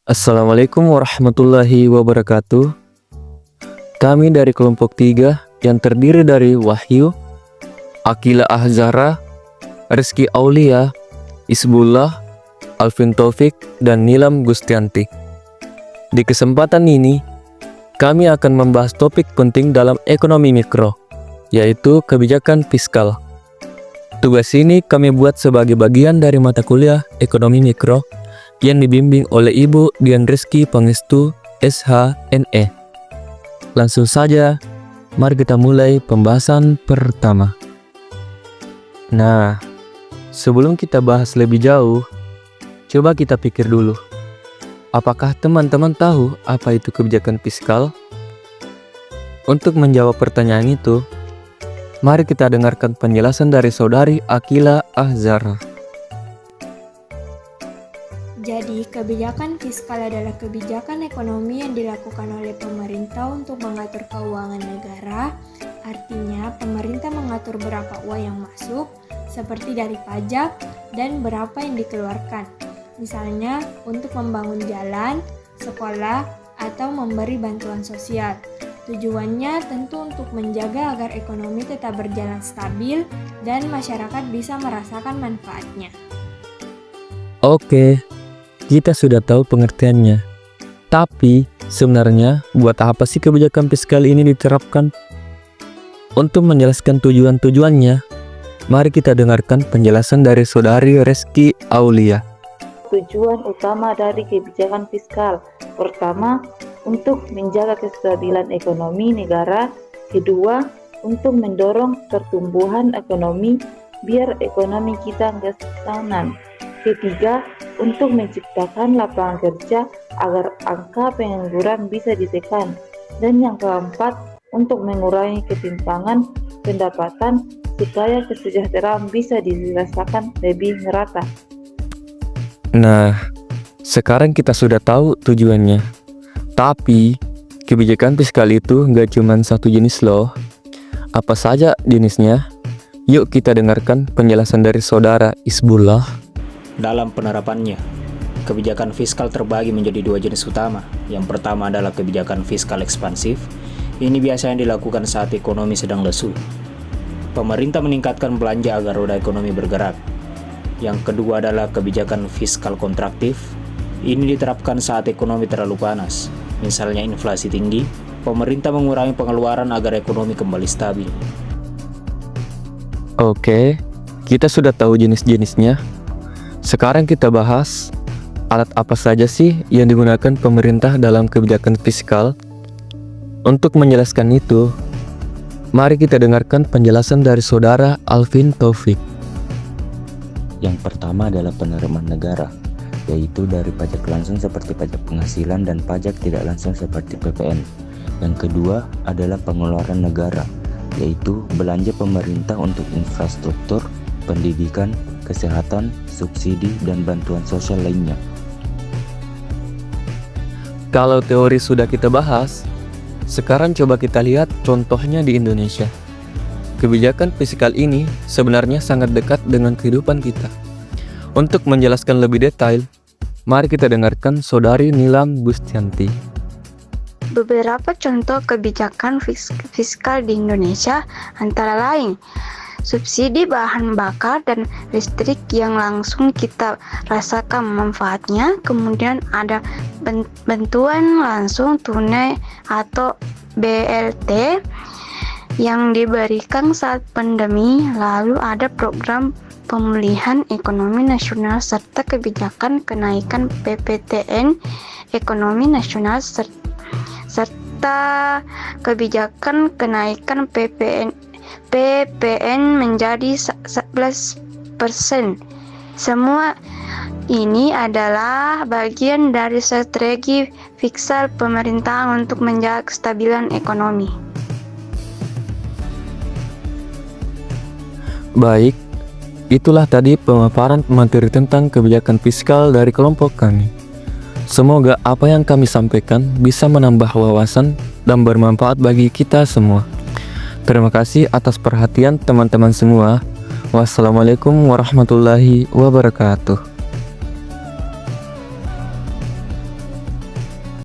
Assalamualaikum warahmatullahi wabarakatuh. Kami dari kelompok 3 yang terdiri dari Wahyu, Akila Ahzara, Rizky Aulia, Isbullah, Alvin Taufik, dan Nilam Gustianti. Di kesempatan ini, kami akan membahas topik penting dalam ekonomi mikro, yaitu kebijakan fiskal. Tugas ini kami buat sebagai bagian dari mata kuliah ekonomi mikro yang dibimbing oleh Ibu Dian Rizky Pangestu, SHNE. Langsung saja, mari kita mulai pembahasan pertama. Nah, sebelum kita bahas lebih jauh, coba kita pikir dulu. Apakah teman-teman tahu apa itu kebijakan fiskal? Untuk menjawab pertanyaan itu, mari kita dengarkan penjelasan dari Saudari Akila Ahzara. Jadi, kebijakan fiskal adalah kebijakan ekonomi yang dilakukan oleh pemerintah untuk mengatur keuangan negara. Artinya, pemerintah mengatur berapa uang yang masuk, seperti dari pajak, dan berapa yang dikeluarkan. Misalnya, untuk membangun jalan, sekolah, atau memberi bantuan sosial. Tujuannya tentu untuk menjaga agar ekonomi tetap berjalan stabil dan masyarakat bisa merasakan manfaatnya. Oke, kita sudah tahu pengertiannya. Tapi, sebenarnya buat apa sih kebijakan fiskal ini diterapkan? Untuk menjelaskan tujuan-tujuannya, mari kita dengarkan penjelasan dari Saudari Rizky Aulia. Tujuan utama dari kebijakan fiskal pertama, untuk menjaga kestabilan ekonomi negara. Kedua, untuk mendorong pertumbuhan ekonomi biar ekonomi kita nggak stagnan. Ketiga, untuk menciptakan lapangan kerja agar angka pengangguran bisa ditekan. Dan yang keempat, untuk mengurangi ketimpangan pendapatan supaya kesejahteraan bisa dirasakan lebih merata. Nah, sekarang kita sudah tahu tujuannya. Tapi, kebijakan fiskal itu nggak cuma satu jenis loh. Apa saja jenisnya? Yuk kita dengarkan penjelasan dari Saudara Isbullah. Dalam penerapannya, kebijakan fiskal terbagi menjadi dua jenis utama. Yang pertama adalah kebijakan fiskal ekspansif. Ini biasanya dilakukan saat ekonomi sedang lesu. Pemerintah meningkatkan belanja agar roda ekonomi bergerak. Yang kedua adalah kebijakan fiskal kontraktif. Ini diterapkan saat ekonomi terlalu panas. Misalnya inflasi tinggi, pemerintah mengurangi pengeluaran agar ekonomi kembali stabil. Oke, kita sudah tahu jenis-jenisnya. Sekarang kita bahas alat apa saja sih yang digunakan pemerintah dalam kebijakan fiskal. Untuk menjelaskan itu, mari kita dengarkan penjelasan dari Saudara Alvin Taufik. Yang pertama adalah penerimaan negara, yaitu dari pajak langsung seperti pajak penghasilan dan pajak tidak langsung seperti PPN. Yang kedua adalah pengeluaran negara, yaitu belanja pemerintah untuk infrastruktur, pendidikan, kesehatan, subsidi, dan bantuan sosial lainnya. Kalau teori sudah kita bahas, sekarang coba kita lihat contohnya di Indonesia. Kebijakan fiskal ini sebenarnya sangat dekat dengan kehidupan kita. Untuk menjelaskan lebih detail, mari kita dengarkan Saudari Nilam Gustianti. Beberapa contoh kebijakan fiskal di Indonesia antara lain subsidi bahan bakar dan listrik yang langsung kita rasakan manfaatnya. Kemudian ada bantuan langsung tunai atau BLT yang diberikan saat pandemi. Lalu ada program pemulihan ekonomi nasional serta kebijakan kenaikan PPTN ekonomi nasional serta kebijakan kenaikan PPN menjadi 11%. Semua ini adalah bagian dari strategi fiskal pemerintah untuk menjaga kestabilan ekonomi. Baik, itulah tadi pemaparan materi tentang kebijakan fiskal dari kelompok kami. Semoga apa yang kami sampaikan bisa menambah wawasan dan bermanfaat bagi kita semua. Terima kasih atas perhatian teman-teman semua. Wassalamualaikum warahmatullahi wabarakatuh.